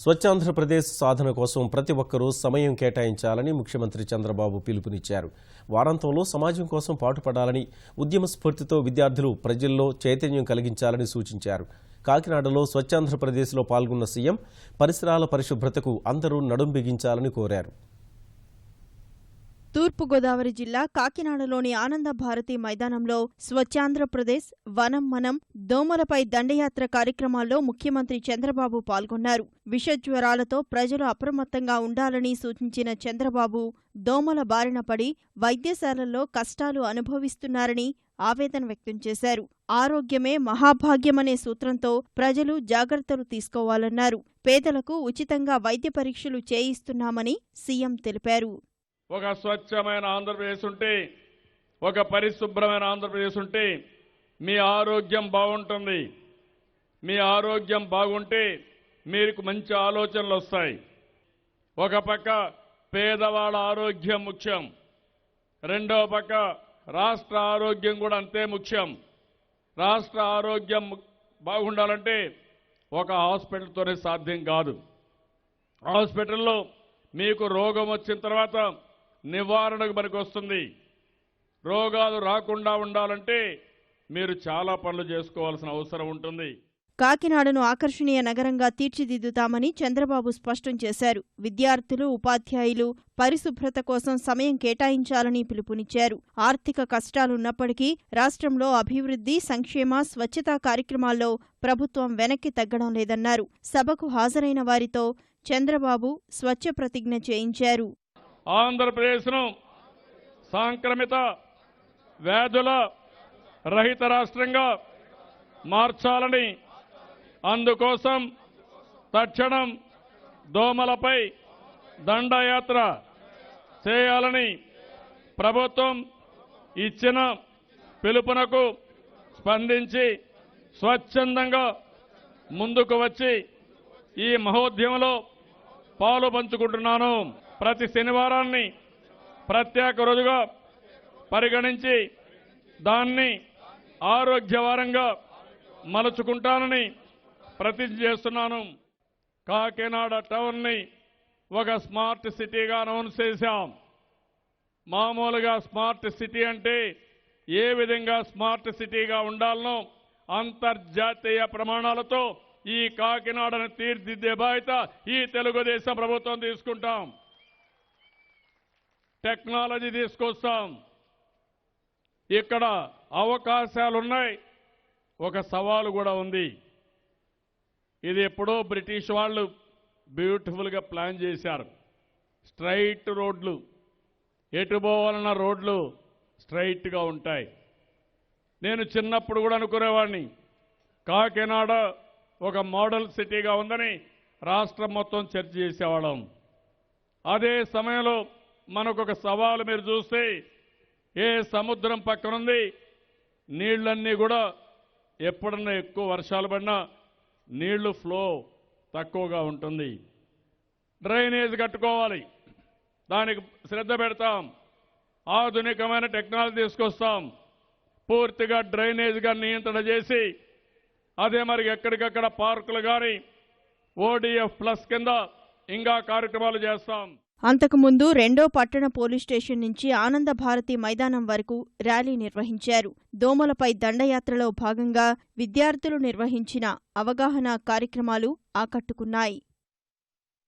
స్వచ్ఛాంధ్రప్రదేశ్ సాధన కోసం ప్రతి ఒక్కరూ సమయం కేటాయించాలని ముఖ్యమంత్రి చంద్రబాబు పిలుపునిచ్చారు. వారాంతంలో సమాజం కోసం పాటుపడాలని, ఉద్యమ స్ఫూర్తితో విద్యార్థులు ప్రజల్లో చైతన్యం కలిగించాలని సూచించారు. కాకినాడలో స్వచ్ఛాంధ్రప్రదేశ్లో పాల్గొన్న సీఎం పరిసరాల పరిశుభ్రతకు అందరూ నడుం బిగించాలని కోరారు. తూర్పుగోదావరి జిల్లా కాకినాడలోని ఆనంద భారతి మైదానంలో స్వచ్ఛాంధ్రప్రదేశ్, వనం మనం, దోమలపై దండయాత్ర కార్యక్రమాల్లో ముఖ్యమంత్రి చంద్రబాబు పాల్గొన్నారు. విషజ్వరాలతో ప్రజలు అప్రమత్తంగా ఉండాలని సూచించిన చంద్రబాబు దోమల బారిన పడి వైద్యశాలల్లో కష్టాలు అనుభవిస్తున్నారని ఆవేదన వ్యక్తం చేశారు. ఆరోగ్యమే మహాభాగ్యమనే సూత్రంతో ప్రజలు జాగ్రత్తలు తీసుకోవాలన్నారు. పేదలకు ఉచితంగా వైద్య పరీక్షలు చేయిస్తున్నామని సీఎం తెలిపారు. ఒక స్వచ్ఛమైన ఆంధ్రప్రదేశ్ ఉంటే, ఒక పరిశుభ్రమైన ఆంధ్రప్రదేశ్ ఉంటే మీ ఆరోగ్యం బాగుంటుంది. మీ ఆరోగ్యం బాగుంటే మీకు మంచి ఆలోచనలు వస్తాయి. ఒక పక్క పేదవాళ్ళ ఆరోగ్యం ముఖ్యం, రెండో పక్క రాష్ట్ర ఆరోగ్యం కూడా అంతే ముఖ్యం. రాష్ట్ర ఆరోగ్యం బాగుండాలంటే ఒక హాస్పిటల్తోనే సాధ్యం కాదు. హాస్పిటల్లో మీకు రోగం వచ్చిన తర్వాత నివారణకు మనకు వస్తుంది. రోగాలు రాకుండా ఉండాలంటే మీరు చాలా పనులు చేసుకోవాల్సిన అవసరం ఉంటుంది. కాకినాడను ఆకర్షణీయ నగరంగా తీర్చిదిద్దుతామని చంద్రబాబు స్పష్టం చేశారు. విద్యార్థులు, ఉపాధ్యాయులు పరిశుభ్రత కోసం సమయం కేటాయించాలని పిలుపునిచ్చారు. ఆర్థిక కష్టాలున్నప్పటికీ రాష్ట్రంలో అభివృద్ధి, సంక్షేమ, స్వచ్ఛతా కార్యక్రమాల్లో ప్రభుత్వం వెనక్కి తగ్గడం లేదన్నారు. సభకు హాజరైన వారితో చంద్రబాబు స్వచ్ఛ ప్రతిజ్ఞ చేయించారు. ఆంధ్రప్రదేశ్ను సాంక్రమిత వ్యాధుల రహిత రాష్ట్రంగా మార్చాలని, అందుకోసం తక్షణం దోమలపై దండయాత్ర చేయాలని ప్రభుత్వం ఇచ్చిన పిలుపునకు స్పందించి స్వచ్ఛందంగా ముందుకు వచ్చి ఈ మహోద్యమంలో పాలు పంచుకుంటున్నాను. ప్రతి శనివారాన్ని ప్రత్యేక రోజుగా పరిగణించి దాన్ని ఆరోగ్యవారంగా మలుచుకుంటానని ప్రతిజ్ఞ చేస్తున్నాను. కాకినాడ టౌన్ని ఒక స్మార్ట్ సిటీగా అనౌన్స్ చేశాం. మామూలుగా స్మార్ట్ సిటీ అంటే ఏ విధంగా స్మార్ట్ సిటీగా ఉండాలనో అంతర్జాతీయ ప్రమాణాలతో ఈ కాకినాడను తీర్చిదిద్దే బాధ్యత ఈ తెలుగుదేశం ప్రభుత్వం తీసుకుంటాం. టెక్నాలజీ తీసుకొస్తాం. ఇక్కడ అవకాశాలున్నాయి, ఒక సవాలు కూడా ఉంది. ఇది ఎప్పుడో బ్రిటిష్ వాళ్ళు బ్యూటిఫుల్గా ప్లాన్ చేశారు. స్ట్రైట్ రోడ్లు, ఎటు పోవాలన్న రోడ్లు స్ట్రైట్గా ఉంటాయి. నేను చిన్నప్పుడు కూడా అనుకునేవాడిని కాకినాడ ఒక మోడల్ సిటీగా ఉందని రాష్ట్రం మొత్తం చర్చ చేసేవాళ్ళం. అదే సమయంలో మనకొక సవాలు మీరు చూస్తే, ఏ సముద్రం పక్కనుంది, నీళ్లన్నీ కూడా ఎప్పుడన్నా ఎక్కువ వర్షాలు పడినా నీళ్లు ఫ్లో తక్కువగా ఉంటుంది. డ్రైనేజ్ కట్టుకోవాలి, దానికి శ్రద్ధ పెడతాం. ఆధునికమైన టెక్నాలజీ తీసుకొస్తాం. పూర్తిగా డ్రైనేజ్గా నియంత్రణ చేసి అదే మరి ఎక్కడికక్కడ పార్కులు కానీ ODF ప్లస్ కింద ఇంకా కార్యక్రమాలు చేస్తాం. అంతకుముందు రెండో పట్టణ పోలీస్ స్టేషన్ నుంచి ఆనంద భారతి మైదానం వరకు ర్యాలీ నిర్వహించారు. దోమలపై దండయాత్రలో భాగంగా విద్యార్థులు నిర్వహించిన అవగాహన కార్యక్రమాలు ఆకట్టుకున్నాయి.